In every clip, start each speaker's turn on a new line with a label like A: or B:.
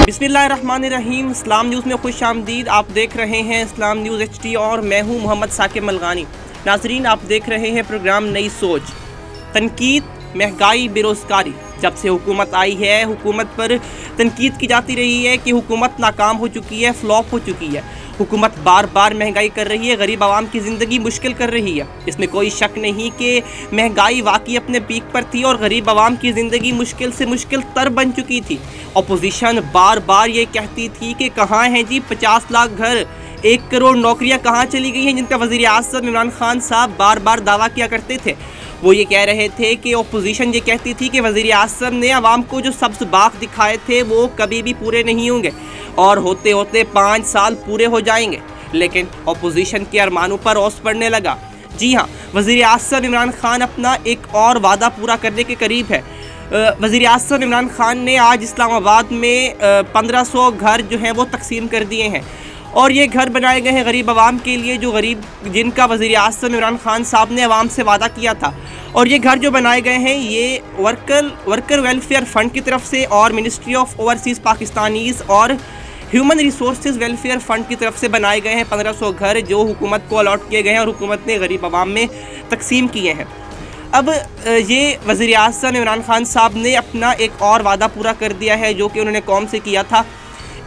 A: बिस्मिल्लाहिर्रहमानिर्रहीम। इस्लाम न्यूज़ में खुश आमदीद। आप देख रहे हैं इस्लाम न्यूज़ HD और मैं हूं मोहम्मद साकिब मलगानी। नाजरीन, आप देख रहे हैं प्रोग्राम नई सोच। तनकीद, महंगाई, बेरोज़गारी। जब से हुकूमत आई है, हुकूमत पर तनकीद की जाती रही है कि हुकूमत नाकाम हो चुकी है, फ्लॉप हो चुकी है। हुकूमत बार बार महंगाई कर रही है, गरीब आवाम की ज़िंदगी मुश्किल कर रही है। इसमें कोई शक नहीं कि महंगाई वाकई अपने पीक पर थी और गरीब आवाम की ज़िंदगी मुश्किल से मुश्किल तर बन चुकी थी। अपोजिशन बार बार ये कहती थी कि कहाँ हैं जी 50 लाख घर, 1 करोड़ नौकरियाँ कहाँ चली गई हैं, जिनका वज़ीर आज़म इमरान खान साहब बार बार दावा किया करते थे। वो ये कह रहे थे कि अपोजिशन ये कहती थी कि वज़ीर आज़म ने आवाम को जो सब्ज़ बाग दिखाए थे वो कभी भी पूरे नहीं होंगे और होते होते 5 साल पूरे हो जाएंगे। लेकिन अपोजिशन के अरमानों पर ओस पड़ने लगा। जी हाँ, वज़ीर आज़म इमरान खान अपना एक और वादा पूरा करने के करीब है। वज़ीर आज़म इमरान खान ने आज इस्लामाबाद में 1500 घर जो हैं वो तकसीम कर दिए हैं और ये घर बनाए गए हैं गरीब आवाम के लिए, जो गरीब जिनका वज़ीर आज़म इमरान खान साहब ने आवाम से वादा किया था। और ये घर जो बनाए गए हैं ये वर्कर वेलफेयर फ़ंड की तरफ से और मिनिस्ट्री ऑफ ओवरसीज़ पाकिस्तानीज़ और ह्यूमन रिसोर्सेज वेलफेयर फ़ंड की तरफ से बनाए गए हैं। 1500 घर जो हुकूमत को अलॉट किए गए हैं और हुकूमत ने गरीब आवाम में तकसीम किए हैं। अब ये वज़ीर आज़म इमरान खान साहब ने अपना एक और वादा पूरा कर दिया है जो कि उन्होंने कौम से किया था।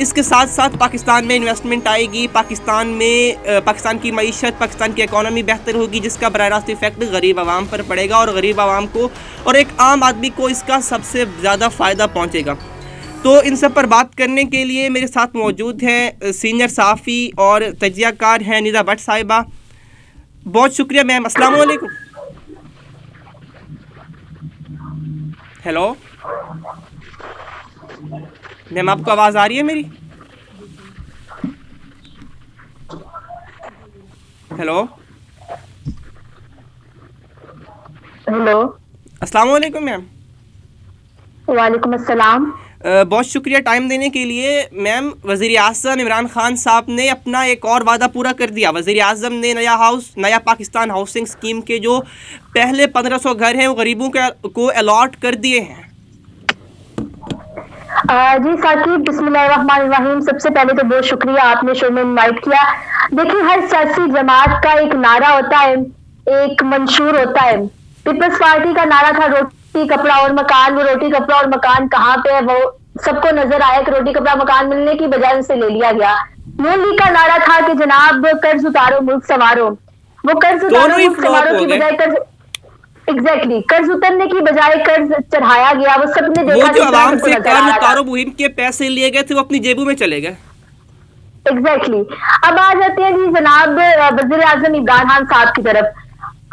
A: इसके साथ साथ पाकिस्तान में इन्वेस्टमेंट आएगी, पाकिस्तान की मईशत, पाकिस्तान की इकॉनमी बेहतर होगी, जिसका बराह रास्त इफेक्ट गरीब आवाम पर पड़ेगा और गरीब आवाम को और एक आम आदमी को इसका सबसे ज़्यादा फ़ायदा पहुँचेगा। तो इन सब पर बात करने के लिए मेरे साथ मौजूद हैं सीनियर सहाफ़ी और तजियाकार हैं निदा भट्ट साहिबा। बहुत शुक्रिया मैम। अस्सलाम वालेकुम। हेलो मैम, आपको आवाज़ आ रही है मेरी? हेलो
B: हेलो,
A: अस्सलाम वालेकुम मैम।
B: वालेकुम अस्सलाम।
A: बहुत शुक्रिया टाइम देने के लिए मैम। वज़ीर आज़म इमरान खान साहब ने अपना एक और वादा पूरा कर दिया। वज़ीर आज़म ने नया पाकिस्तान हाउसिंग स्कीम के जो पहले 1500 घर हैं वो गरीबों को अलॉट कर दिए हैं।
B: जी साकिब, बिस्मिल्लाहिर्रहमानिर्रहीम। सबसे पहले तो बहुत शुक्रिया, आपने शो में इनवाइट किया। देखिए, हर सियासी जमात का एक नारा होता है, एक मंशूर होता है। पीपल्स पार्टी का नारा था रोटी कपड़ा और मकान। वो रोटी कपड़ा और मकान कहाँ पे है वो सबको नजर आया कि रोटी कपड़ा मकान मिलने की बजाय उनसे ले लिया गया। नून लीग का नारा था कि जनाब कर्ज उतारो मुल्क संवारो। वो कर्ज उतारो मुल्क संवारो की बजाय कर्ज उतरने की बजाय कर्ज चढ़ाया गया। वो सबने देखा
A: वो जो आवाम से कर्ज उतारो मुहिम के पैसे लिए गए थे वो अपनी जेबों में चले गए।
B: एग्जैक्टली। अब आ जाते हैं जी जनाब वज़ीर आज़म इमरान खान साहब की तरफ।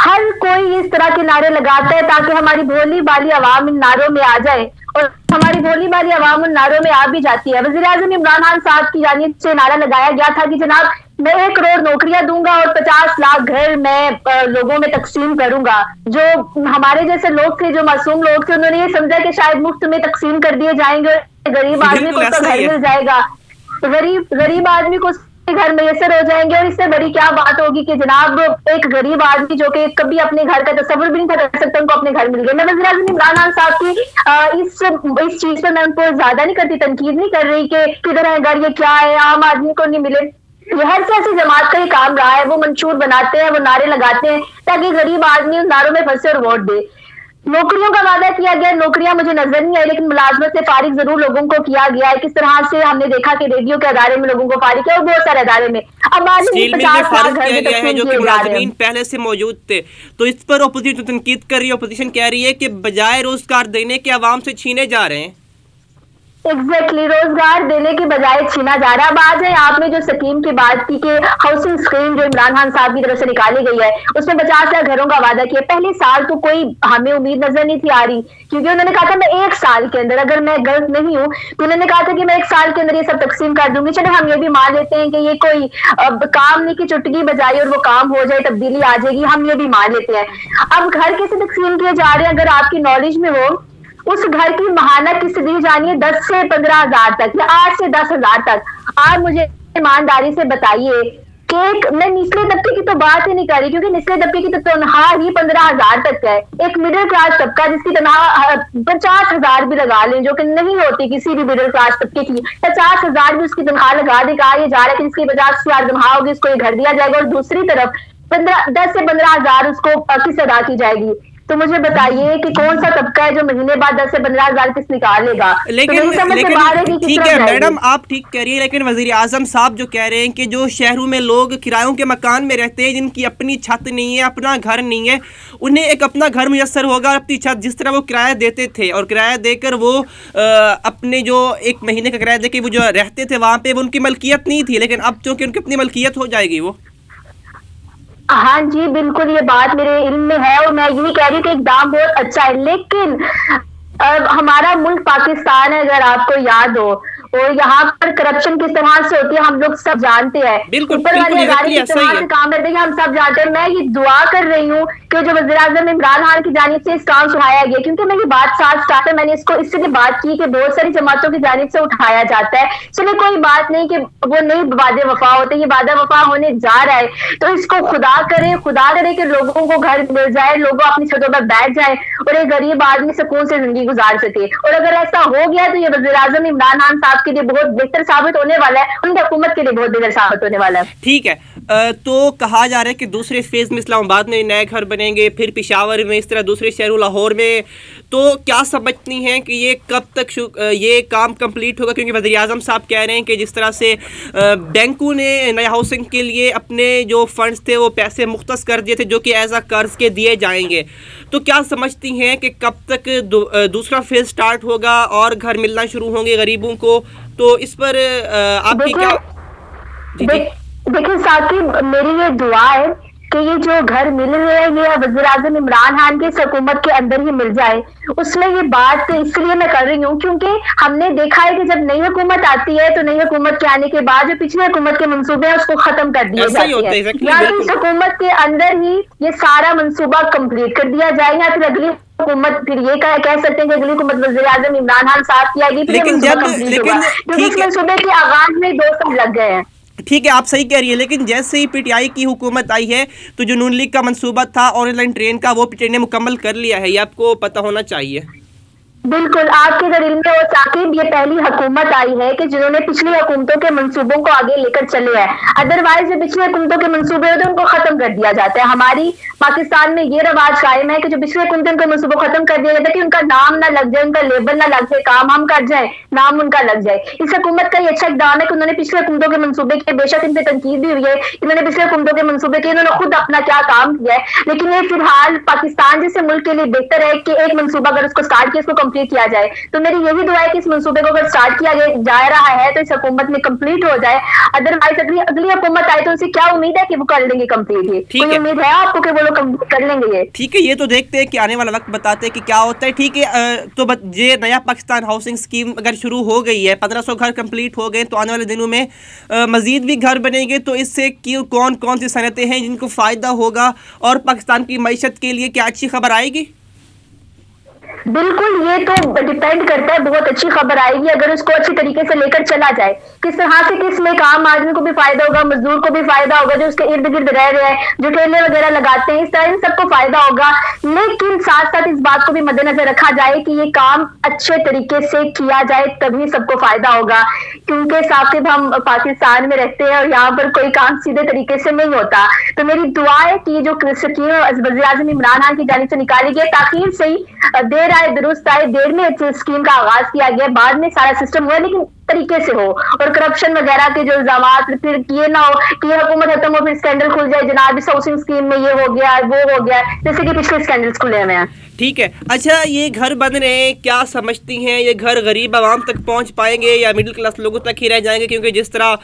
B: हर कोई इस तरह के नारे लगाता है ताकि हमारी भोली भाली आवाम इन नारों में आ जाए और हमारी भोली भाली आवाम उन नारों में आ भी जाती है। वज़ीर आज़म इमरान खान साहब की जानिब से नारा लगाया गया था कि जनाब मैं 1 करोड़ नौकरियां दूंगा और 50 लाख घर मैं लोगों में तकसीम करूंगा। जो हमारे जैसे लोग थे, जो मासूम लोग थे, उन्होंने ये समझा कि शायद मुफ्त में तकसीम कर दिए जाएंगे, गरीब आदमी को उसका घर मिल जाएगा, गरीब आदमी को घर मैसर हो जाएंगे। और इससे बड़ी क्या बात होगी कि जनाब एक गरीब आदमी जो कि कभी अपने घर का तस्वीर भी नहीं था कर सकता, उनको अपने घर मिल गए। मैं वज़ीर आज़म इमरान खान साहब की इस चीज पर मैं उनको ज्यादा नहीं करती, तनकीद नहीं कर रही कि किधर है घर, ये क्या है, आम आदमी को नहीं मिले। ये हर सियासी जमात का ही काम रहा है। वो मंशूर बनाते हैं, वो नारे लगाते हैं ताकि गरीब आदमी उन नारों में फंसे और वोट दे। नौकरियों का वादा किया गया, नौकरियां मुझे नजर नहीं आई, लेकिन मुलाजमत से फारिग जरूर लोगों को किया गया है। किस तरह से हमने देखा कि रेडियो के अदारे में लोगों को फारिग किया और बहुत सारे अदारे में। अब आज
A: स्टील मिल में फारिग किया गया है जो कि मुलाजमीन पहले से मौजूद थे। तो इस पर अपोजिशन तनकीद कर रही है। अपोजिशन कह रही है कि बजाय रोजगार देने के आवाम से छीने जा रहे हैं।
B: एग्जैक्टली, रोजगार देने के बजाय छीना जा रहा है। अब आज है आपने जो स्कीम की बात की कि हाउसिंग स्कीम जो इमरान खान साहब की तरफ से निकाली गई है उसमें 50 लाख घरों का वादा किया। पहले साल तो कोई हमें उम्मीद नजर नहीं थी आ रही, क्योंकि उन्होंने कहा था मैं 1 साल के अंदर, अगर मैं गलत नहीं हूँ तो उन्होंने कहा था कि मैं 1 साल के अंदर ये सब तकसीम कर दूंगी। चले हम ये भी मान लेते हैं कि ये कोई काम नहीं कि चुटकी बजाई और वो काम हो जाए, तब्दीली आ जाएगी, हम ये भी मान लेते हैं। अब घर कैसे तकसीम किए जा रहे हैं, अगर आपकी नॉलेज में हो, उस घर की महाना किस्त दी जानी है 10 से 15 हजार तक या 8 से 10 हजार तक। आप मुझे ईमानदारी से बताइए मैं निचले तबके की तो बात ही नहीं कर रही, क्योंकि निचले तबके की तो तनख्वाह ही 15,000 तक है। एक मिडिल क्लास तबका जिसकी तनख्वाह 50,000 भी लगा लें, जो कि नहीं होती किसी भी मिडिल क्लास तबके की, 50,000 भी उसकी तनख्वाह लगा दे, कहा यह जा रहा है कि जिसकी 50,000 तनख्वाह होगी उसको ये घर दिया जाएगा, और दूसरी तरफ 10 से 15,000 उसको किस अदा की जाएगी। तो मुझे बताइए कि कौन सा तबका है जो महीने बाद 10 से 15,000 किस निकालेगा।
A: लेकिन ठीक है मैडम, आप ठीक कह रही है, लेकिन वजीर आजम साहब जो कह रहे हैं कि जो शहरों में लोग किरायों के मकान में रहते हैं, जिनकी अपनी छत नहीं है, अपना घर नहीं है, उन्हें एक अपना घर मुयस्सर होगा, अपनी छत, जिस तरह वो किराया देते थे, और किराया देकर वो अपने जो एक महीने का किराया देकर वो जो रहते थे वहाँ पे वो उनकी मलकियत नहीं थी, लेकिन अब चूंकि उनकी अपनी मलकियत हो जाएगी वो।
B: हाँ जी बिल्कुल, ये बात मेरे इल्म में है, और मैं यही कह रही हूँ कि इकदाम बहुत अच्छा है, लेकिन हमारा मुल्क पाकिस्तान है, अगर आपको याद हो, और यहाँ पर करप्शन किस तरह से होती है हम लोग सब जानते हैं। ऊपर वाली अदारे किस तरह से काम करते हैं हम सब जानते हैं। मैं ये दुआ कर रही हूँ कि जो वज़ीर-ए-आज़म इमरान खान की जानिब से इस काम उठाया गया, क्योंकि मेरी बात साथ स्टार्ट है, मैंने इसको इसलिए बात की कि बहुत सारी जमातों की जानिब से उठाया जाता है। चलिए कोई बात नहीं कि वो नहीं वादे वफा होते, ये वादा वफा होने जा रहा है, तो इसको खुदा करे कि लोगों को घर मिल जाए, लोग अपनी छतों पर बैठ जाए और एक गरीब आदमी सुकून से जिंदगी गुजार सके। और अगर ऐसा हो गया तो ये वज़ीर-ए-आज़म इमरान खान साहब के लिए बहुत बेहतर साबित होने वाला है, उनकी हुकूमत के लिए बहुत बेहतर साबित होने वाला है।
A: ठीक है, तो कहा जा रहा है कि दूसरे फेज में इस्लामाबाद में नए घर बनेंगे, फिर पेशावर में, इस तरह दूसरे शहरों लाहौर में, तो क्या समझती हैं कि ये कब तक ये काम कंप्लीट होगा? क्योंकि वज़ीर आज़म साहब कह रहे हैं कि जिस तरह से बैंकों ने नया हाउसिंग के लिए अपने जो फंड्स थे वो पैसे मुख्तस कर दिए थे, जो कि एज अ कर्ज के दिए जाएंगे, तो क्या समझती हैं कि कब तक दूसरा फेज स्टार्ट होगा और घर मिलना शुरू होंगे गरीबों को? तो इस पर आपकी क्या?
B: देखिए साकिब, मेरी ये दुआ है कि ये जो घर मिल रहे हैं ये वज़ीर-ए-आज़म इमरान खान की हुकूमत के अंदर ही मिल जाए। उसमें ये बात इसलिए मैं कर रही हूँ क्योंकि हमने देखा है कि जब नई हुकूमत आती है तो नई हुकूमत के आने के बाद जो पिछली हुकूमत के मंसूबे हैं उसको खत्म कर दिए जाते हैं, या तो इस हुकूमत के अंदर ही ये सारा मंसूबा कंप्लीट कर दिया जाए, या फिर अगली हुकूमत फिर ये कह सकते हैं कि अगली हुकूमत वज़ीर-ए-आज़म इमरान खान साहब की आएगी, क्योंकि इस मंसूबे के आगाज में 2 साल लग गए हैं।
A: ठीक है, आप सही कह रही है, लेकिन जैसे ही पीटीआई की हुकूमत आई है तो जो नून लीग का मंसूबा था ऑनलाइन ट्रेन का, वो पीटीआई ने मुकम्मल कर लिया है, ये आपको पता होना चाहिए।
B: बिल्कुल, आपके दलील में वो साकिब ये पहली हुकूमत आई है कि जिन्होंने पिछली हुकूमतों के मंसूबों को आगे लेकर चले हैं। अदरवाइज जो पिछली हुकूमतों के मंसूबे होते हैं उनको खत्म कर दिया जाता है। हमारी पाकिस्तान में ये रवाज कायम है कि जो पिछली हुकूमतों के मंसूबों खत्म कर दिया जाता है कि उनका नाम ना लग जाए, उनका लेबल ना लग जाए, काम हम कर जाए, नाम उनका लग जाए। इस हुकूमत का ये अच्छा इक़दाम है कि उन्होंने पिछली हुकूमतों के मंसूबे किए, बेशक इन पे तनकीद भी हुई है, इन्होंने पिछले हुकूमतों के मंसूबे किए, इन्होंने खुद अपना क्या काम किया है, लेकिन ये फिलहाल पाकिस्तान जैसे मुल्क के लिए बेहतर है कि एक मंसूबा अगर उसको स्टार्ट किया उसको कंप्लीट किया जाए। तो मेरी यही दुआ है कि इस मंसूबे को अगर स्टार्ट किया जा रहा है तो इस हुकूमत में कंप्लीट हो जाए। अदरवाइज अगली हुकूमत आए तो उनसे क्या उम्मीद है कि वो कर लेंगे कंप्लीट? कोई उम्मीद है आपको कि वो लोग कंप्लीट कर लेंगे? ये
A: ठीक है, ये तो देखते हैं कि आने वाला वक्त बताते हैं कि क्या होता है। ठीक है, तो ये नया पाकिस्तान हाउसिंग स्कीम अगर शुरू हो गई है, 1500 घर कंप्लीट हो गए, तो आने वाले दिनों में मजीद भी घर बनेंगे, तो इससे कौन कौन सी सनतें हैं जिनको फ़ायदा होगा और पाकिस्तान की मईशत के लिए क्या अच्छी खबर आएगी?
B: बिल्कुल, ये तो डिपेंड करता है, बहुत अच्छी खबर आएगी अगर उसको अच्छी तरीके से लेकर चला जाए। किस तरह से किसमें एक आम आदमी को भी फायदा होगा, मजदूर को भी फायदा होगा, जो उसके इर्द गिर्द रह रहे हैं, जो ठेले वगैरह लगाते हैं, इस तरह इन सबको फायदा होगा। लेकिन साथ साथ इस बात को भी मद्देनजर रखा जाए कि ये काम अच्छे तरीके से किया जाए, तभी सबको फायदा होगा। क्योंकि साकिब हम पाकिस्तान में रहते हैं और यहाँ पर कोई काम सीधे तरीके से नहीं होता। तो मेरी दुआ है कि जो स्कीम वज़ीर-ए-आज़म इमरान खान की जानिब से निकाली गई, ताखीर से ही देर आए दुरुस्त आए, देर में इस स्कीम का आगाज किया गया, बाद में सारा सिस्टम हुआ, लेकिन तरीके से हो और करप्शन वगैरह के जो इल्जामात फिर ये ना हो कि ये हुकूमत खत्म हो फिर स्कैंडल खुल जाए, जनाब इस हाउसिंग स्कीम में ये हो गया वो हो गया, जैसे कि पिछले स्कैंडल्स खुले हुए हैं।
A: ठीक है, अच्छा ये घर बन रहे हैं, क्या समझती हैं ये घर गरीब आवाम तक पहुंच पाएंगे या मिडिल क्लास लोगों तक ही रह जाएंगे? क्योंकि जिस तरह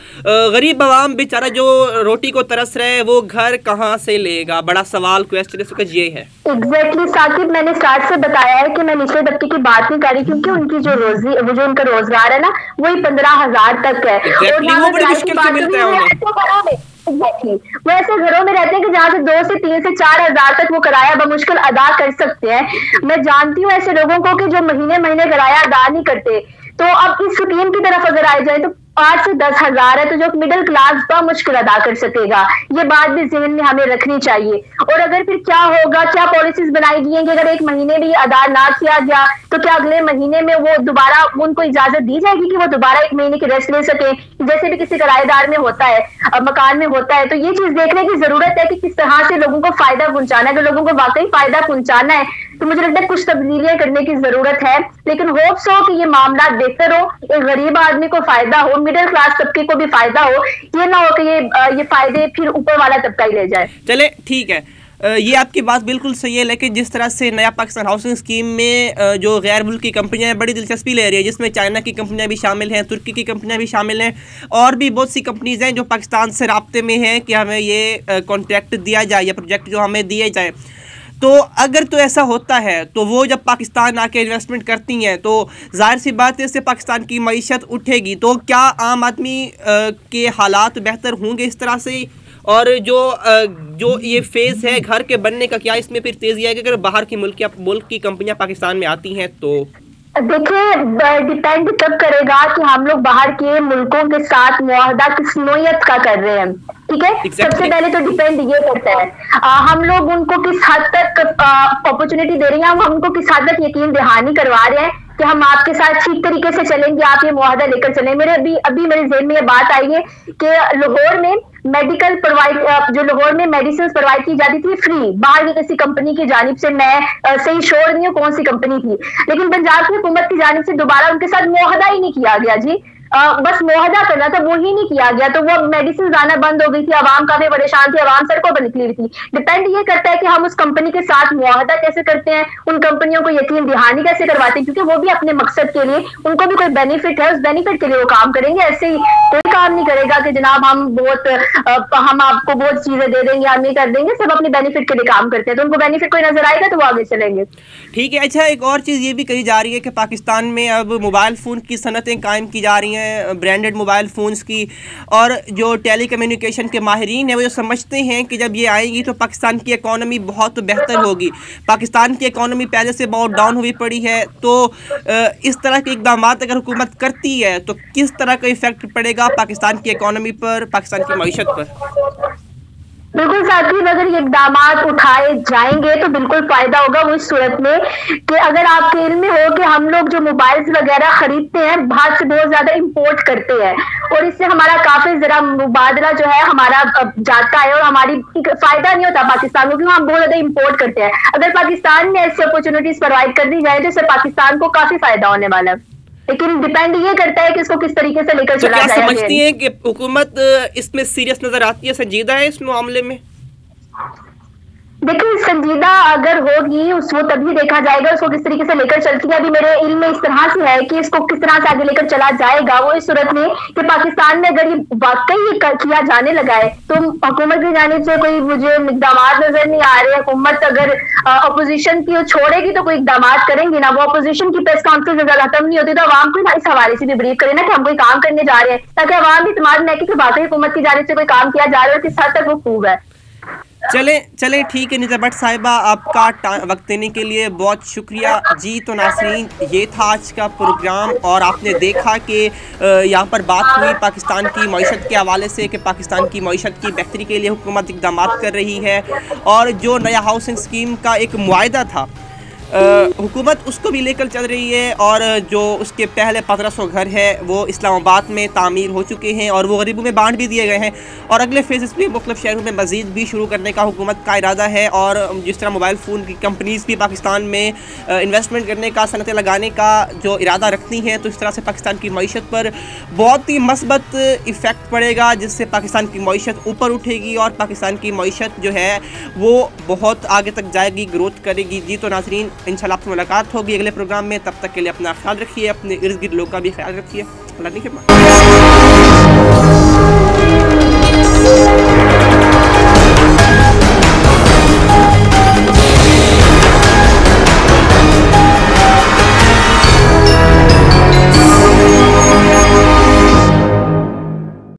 A: गरीब आवाम बेचारा जो रोटी को तरस रहे है, वो घर कहाँ से लेगा? बड़ा सवाल, क्वेश्चन इस वक्त ये है।
B: एग्जैक्टली साकिब, मैंने स्टार्ट से बताया है कि मैं निचले तबके की बात नहीं कर रही, क्योंकि उनकी जो रोजी, वो जो उनका रोजगार है ना, वही 15,000 तक है। और
A: वो बड़ी मुश्किल से मिलता है उन्हें।
B: वो ऐसे घरों में रहते हैं कि जहाँ से 2 से 3 से 4 हजार तक वो किराया बमुश्किल अदा कर सकते हैं। मैं जानती हूँ ऐसे लोगों को कि जो महीने महीने किराया अदा नहीं करते। तो अब इस स्कीम की तरफ अगर आए जाए तो 5 से 10 हजार है, तो जो मिडिल क्लास का मुश्किल अदा कर सकेगा, ये बात भी ज़हन में हमें रखनी चाहिए। और अगर फिर क्या होगा, क्या पॉलिसीज बनाई गई हैं कि अगर एक महीने भी अदा ना किया गया तो क्या अगले महीने में वो दोबारा उनको इजाजत दी जाएगी कि वो दोबारा एक महीने की रेस्ट ले सके, जैसे भी किसी किराएदार में होता है, मकान में होता है। तो ये चीज देखने की जरूरत है कि किस तरह से लोगों को फायदा पहुंचाना है। अगर लोगों को वाकई फायदा पहुंचाना है तो मुझे लगता है कुछ तब्दीलियां करने की जरूरत है, लेकिन होप्स हो कि ये मामला बेहतर हो, एक गरीब आदमी को फायदा हो, मिडिल क्लास तबके को भी फायदा हो, ये ना हो कि ये फायदे फिर ऊपर वाला तबका ही ले जाए।
A: चले ठीक है, ये आपकी बात बिल्कुल सही है, लेकिन जिस तरह से नया पाकिस्तान हाउसिंग स्कीम में जो गैर मुल्की कंपनियां बड़ी दिलचस्पी ले रही है, जिसमें चाइना की कंपनियां भी शामिल हैं, तुर्की की कंपनियां भी शामिल हैं, और भी बहुत सी कंपनीज हैं जो पाकिस्तान से राब्ते में हैं कि हमें ये कॉन्ट्रैक्ट दिया जाए या प्रोजेक्ट जो हमें दिए जाए। तो अगर तो ऐसा होता है तो वो जब पाकिस्तान आके इन्वेस्टमेंट करती हैं तो जाहिर सी बात है इससे पाकिस्तान की मईशत उठेगी। तो क्या आम आदमी के हालात बेहतर होंगे इस तरह से? और जो ये फेज़ है घर के बनने का, क्या इसमें फिर तेज़ी आएगी अगर बाहर की मुल्क की कंपनियां पाकिस्तान में आती हैं? तो
B: देखिए, डिपेंड तब करेगा कि हम लोग बाहर के मुल्कों के साथ मुआहदा किस नोयत का कर रहे हैं, ठीक है। सबसे पहले तो डिपेंड ये करता है हम लोग उनको किस हद तक अपॉर्चुनिटी दे रहे हैं, हम उनको किस हद तक यकीन दहानी करवा रहे हैं कि हम आपके साथ ठीक तरीके से चलेंगे, आप ये मुआहदा लेकर चलें। मेरे अभी मेरे ज़हन में ये बात आई है कि लाहौर में मेडिकल जो लाहौर में मेडिसिन प्रोवाइड की जाती थी फ्री, बाहर की किसी कंपनी की जानिब से, मैं सही श्योर नहीं हूँ कौन सी कंपनी थी, लेकिन पंजाब की हुकूमत की जानिब से दोबारा उनके साथ मुआहदा ही नहीं किया गया जी। बस मुआहदा करना था, वो ही नहीं किया गया, तो वो मेडिसिन आना बंद हो गई थी, आवाम काफी परेशान थी, आवाम सड़कों पर निकली हुई थी। डिपेंड ये करता है कि हम उस कंपनी के साथ मुआहदा कैसे करते हैं, उन कंपनियों को यकीन दहानी कैसे करवाते हैं, क्योंकि वो भी अपने मकसद के लिए, उनको भी कोई बेनिफिट है, उस बेनिफिट के लिए वो काम करेंगे। ऐसे ही कोई काम नहीं करेगा कि जनाब हम आपको बहुत चीजें दे देंगे, हम ये कर देंगे, सब अपने बेनिफिट के लिए काम करते हैं, तो उनको बेनिफिट कोई नजर आएगा तो वो आगे चलेंगे।
A: ठीक है। अच्छा, एक और चीज़ ये भी कही जा रही है कि पाकिस्तान में अब मोबाइल फ़ोन की सनतें कायम की जा रही हैं, ब्रांडेड मोबाइल फ़ोन्स की, और जो टेली कम्युनिकेशन के माहिरीन हैं वो जो समझते हैं कि जब ये आएंगी तो पाकिस्तान की इकॉनमी बहुत बेहतर होगी। पाकिस्तान की इकॉनमी पहले से बहुत डाउन हुई पड़ी है, तो इस तरह के इकदाम अगर हुकूमत करती है तो किस तरह का इफेक्ट पड़ेगा पाकिस्तान की इकॉनमी पर, पाकिस्तान की मईशत पर?
B: बिल्कुल साकिब, अगर ये इकदाम उठाए जाएंगे तो बिल्कुल फायदा होगा वो इस सूरत में कि अगर आपके इल्म में हो कि हम लोग जो मोबाइल्स वगैरह खरीदते हैं बाहर से बहुत ज्यादा इंपोर्ट करते हैं, और इससे हमारा काफी जरा मुबादला जो है हमारा जाता है, और हमारी फायदा नहीं होता पाकिस्तान को, क्योंकि हम बहुत ज्यादा इंपोर्ट करते हैं। अगर पाकिस्तान में ऐसी अपॉर्चुनिटीज प्रोवाइड कर दी जाए तो इससे पाकिस्तान को काफी फायदा होने वाला है, लेकिन डिपेंड ये करता है कि इसको किस तरीके से लेकर चला जाए।
A: क्या समझती हैं कि हुकूमत इसमें सीरियस नजर आती है, संजीदा है इस मामले में?
B: देखिए, संजीदा अगर होगी उसको तभी देखा जाएगा उसको किस तरीके से लेकर चलती है। अभी मेरे इल्म में इस तरह से है कि इसको किस तरह से आगे लेकर चला जाएगा वो इस सूरत में कि पाकिस्तान में अगर ये वाकई किया जाने लगा है तो हुकूमत की जानिब से कोई मुझे इकदाम नजर नहीं आ रहे। हुकूमत अगर अपोजिशन की छोड़ेगी तो कोई इकदाम करेंगी ना, वो अपोजिशन की प्रेस कॉन्फ्रेंस अगर खत्म नहीं होती तो आवाम को ना इस हवाले से भी ब्रीफ करे ना कि हम कोई काम करने जा रहे हैं, ताकि आवाम भी इत्मीनान रहे कि वाकई हुकूमत की जानिब से कोई काम किया जा रहा है और किस हद तक वो खूब है।
A: चले ठीक है निजा भट्ट साहिबा, आपका वक्त देने के लिए बहुत शुक्रिया जी। तो नाज़रीन, ये था आज का प्रोग्राम, और आपने देखा कि यहाँ पर बात हुई पाकिस्तान की मईशत के हवाले से कि पाकिस्तान की मईशत की बेहतरी के लिए हुकूमत इक़दाम कर रही है, और जो नया हाउसिंग स्कीम का एक मुआहदा था हुकूमत उसको भी लेकर चल रही है, और जो उसके पहले 1500 घर है वो इस्लामाबाद में तामीर हो चुके हैं और वो गरीबों में बांट भी दिए गए हैं, और अगले फेज़ में मुख्तलिफ शहरों में मज़ीद भी शुरू करने का हुकूमत का इरादा है। और जिस तरह मोबाइल फ़ोन की कंपनीज़ भी पाकिस्तान में इन्वेस्टमेंट करने का, सनतें लगाने का जो इरादा रखती हैं, तो इस तरह से पाकिस्तान की मईशत पर बहुत ही मस्बत इफ़ेक्ट पड़ेगा, जिससे पाकिस्तान की मईशत ऊपर उठेगी और पाकिस्तान की मईशत जो है वो बहुत आगे तक जाएगी, ग्रोथ करेगी जी। तो नाज़रीन, इंशाल्लाह आपसे मुलाकात होगी अगले प्रोग्राम में, तब तक के लिए अपना ख्याल रखिए, अपने इर्द गिर्द लोगों का भी ख्याल रखिए। अल्लाह की खिदमत।